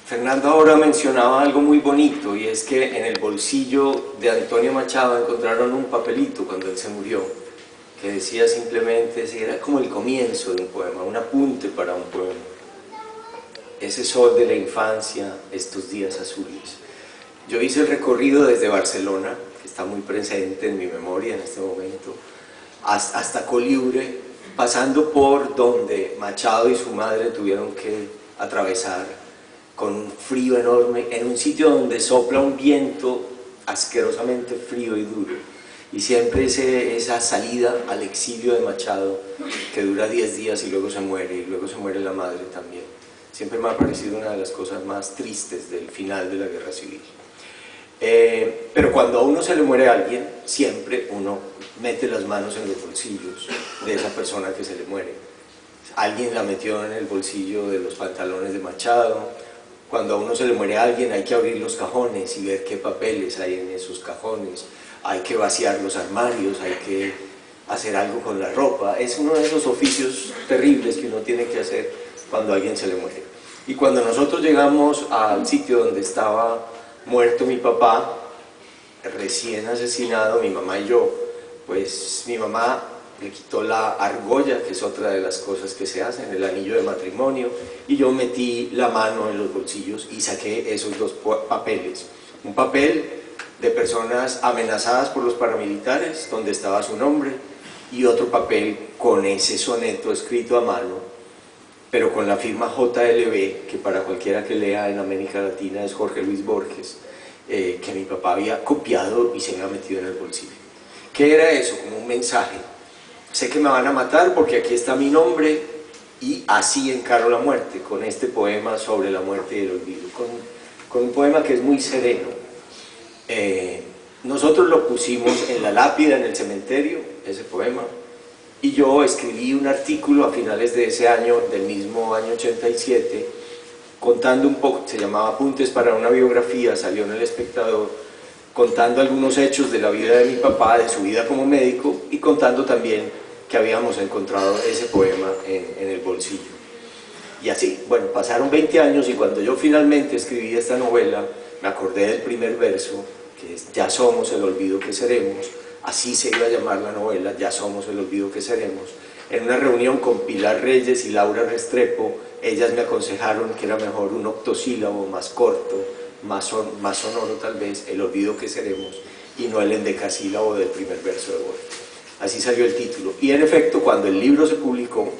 Fernando ahora mencionaba algo muy bonito, y es que en el bolsillo de Antonio Machado encontraron un papelito cuando él se murió, que decía simplemente, era como el comienzo de un poema, un apunte para un poema. Ese sol de la infancia, estos días azules. Yo hice el recorrido desde Barcelona, que está muy presente en mi memoria en este momento, hasta Colliure, pasando por donde Machado y su madre tuvieron que atravesar con un frío enorme, en un sitio donde sopla un viento asquerosamente frío y duro. Y siempre esa salida al exilio de Machado, que dura 10 días y luego se muere, y luego se muere la madre también. Siempre me ha parecido una de las cosas más tristes del final de la Guerra Civil. Pero cuando a uno se le muere a alguien, siempre uno mete las manos en los bolsillos de esa persona que se le muere. Alguien la metió en el bolsillo de los pantalones de Machado. Cuando a uno se le muere a alguien hay que abrir los cajones y ver qué papeles hay en esos cajones. Hay que vaciar los armarios, hay que hacer algo con la ropa. Es uno de esos oficios terribles que uno tiene que hacer cuando a alguien se le muere. Y cuando nosotros llegamos al sitio donde estaba muerto mi papá, recién asesinado, mi mamá y yo, pues mi mamá le quitó la argolla, que es otra de las cosas que se hacen, el anillo de matrimonio, y yo metí la mano en los bolsillos y saqué esos dos papeles. Un papel de personas amenazadas por los paramilitares, donde estaba su nombre, y otro papel con ese soneto escrito a mano, pero con la firma JLB, que para cualquiera que lea en América Latina es Jorge Luis Borges, que mi papá había copiado y se había metido en el bolsillo. ¿Qué era eso? Como un mensaje. Sé que me van a matar porque aquí está mi nombre y así encaro la muerte, con este poema sobre la muerte y el olvido, con un poema que es muy sereno. Nosotros lo pusimos en la lápida en el cementerio, ese poema, y yo escribí un artículo a finales de ese año, del mismo año 87, contando un poco, se llamaba Apuntes para una biografía, salió en El Espectador, contando algunos hechos de la vida de mi papá, de su vida como médico, y contando también que habíamos encontrado ese poema en el bolsillo. Y así, bueno, pasaron 20 años y cuando yo finalmente escribí esta novela, me acordé del primer verso, que es Ya somos el olvido que seremos. Así se iba a llamar la novela, Ya somos el olvido que seremos. En una reunión con Pilar Reyes y Laura Restrepo, ellas me aconsejaron que era mejor un octosílabo más corto, más sonoro tal vez, el olvido que seremos, y no el endecasílabo del primer verso de Borges. Así salió el título. Y en efecto, cuando el libro se publicó,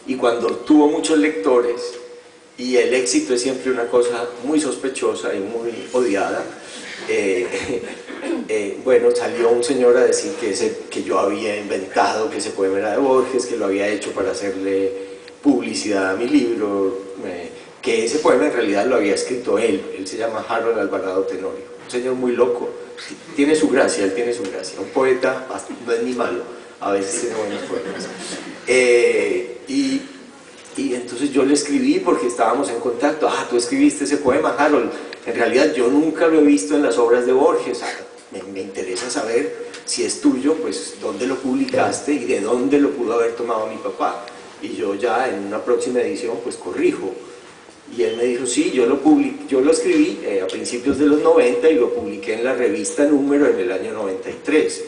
y cuando tuvo muchos lectores, y el éxito es siempre una cosa muy sospechosa y muy odiada, bueno, salió un señor a decir que yo había inventado que ese poema era de Borges, que lo había hecho para hacerle publicidad a mi libro, que ese poema en realidad lo había escrito él se llama Harold Alvarado Tenorio, un señor muy loco, tiene su gracia, él tiene su gracia, un poeta no es ni malo, a veces tiene buenos poemas. Y entonces yo le escribí porque estábamos en contacto. Tú escribiste ese poema, Harold. En realidad yo nunca lo he visto en las obras de Borges. Me interesa saber si es tuyo, pues dónde lo publicaste y de dónde lo pudo haber tomado mi papá. Y yo ya en una próxima edición pues corrijo. Y él me dijo, sí, yo lo escribí a principios de los 90 y lo publiqué en la revista Número en el año 93.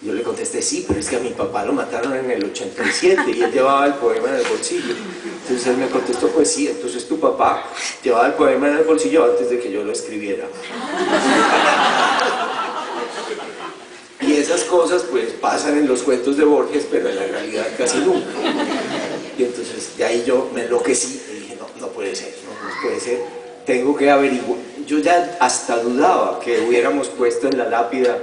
Yo le contesté, sí, pero es que a mi papá lo mataron en el 87 y él llevaba el poema en el bolsillo. Entonces él me contestó, pues sí, entonces tu papá llevaba el poema en el bolsillo antes de que yo lo escribiera. Y esas cosas pues pasan en los cuentos de Borges, pero en la realidad casi nunca. Y entonces de ahí yo me enloquecí y dije, no puede ser, no puede ser, tengo que averiguar. Yo ya hasta dudaba que hubiéramos puesto en la lápida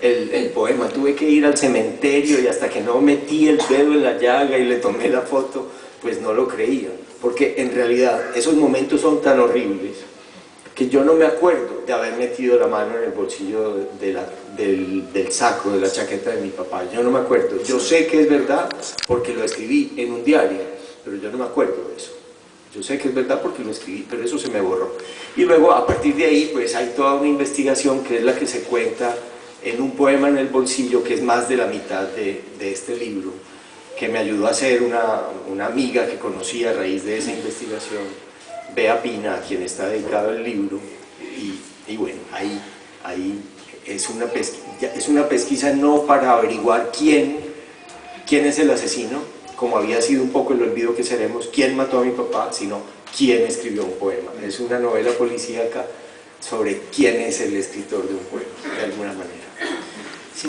el poema, tuve que ir al cementerio y hasta que no metí el dedo en la llaga y le tomé la foto, pues no lo creía, porque en realidad esos momentos son tan horribles que yo no me acuerdo de haber metido la mano en el bolsillo del saco, de la chaqueta de mi papá, yo no me acuerdo. Yo sé que es verdad porque lo escribí en un diario, pero yo no me acuerdo de eso. Yo sé que es verdad porque lo escribí, pero eso se me borró. Y luego a partir de ahí pues hay toda una investigación que es la que se cuenta en un poema en el bolsillo, que es más de la mitad de este libro, que me ayudó a hacer una amiga que conocí a raíz de esa investigación, Bea Pina, a quien está dedicado el libro, y bueno, ahí es una pesquisa no para averiguar quién es el asesino, como había sido un poco El olvido que seremos, quién mató a mi papá, sino quién escribió un poema. Es una novela policíaca sobre quién es el escritor de un poema, de alguna manera.